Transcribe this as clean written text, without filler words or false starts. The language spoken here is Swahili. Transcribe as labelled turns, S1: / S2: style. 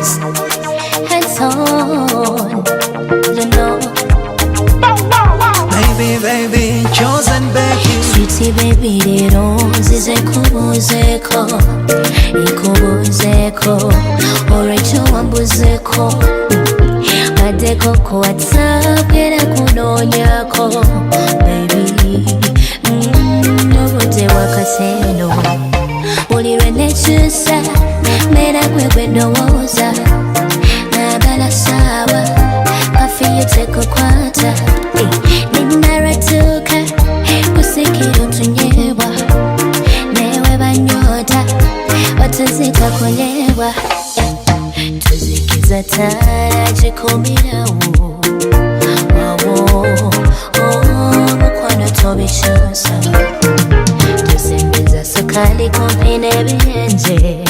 S1: Hands on, you know.
S2: Baby, baby, chosen baby.
S1: Sweetie baby, rero nzizekubuzeko ikubuzeko olwekyo wambuzeko baddeko ku WhatsApp era kunoonyako baby obudde wakaseno buli lwe nekyusa mbeera gwe ndowooza nagala saawa kafiyu tekukwata ninaratuuka kusikira otunyebwa newe banyota watuzika kunyebwa tuzikiza taara gikumirawo wawo omukwano tobikyusa tusembiza sukali kumpi n'ebiyenje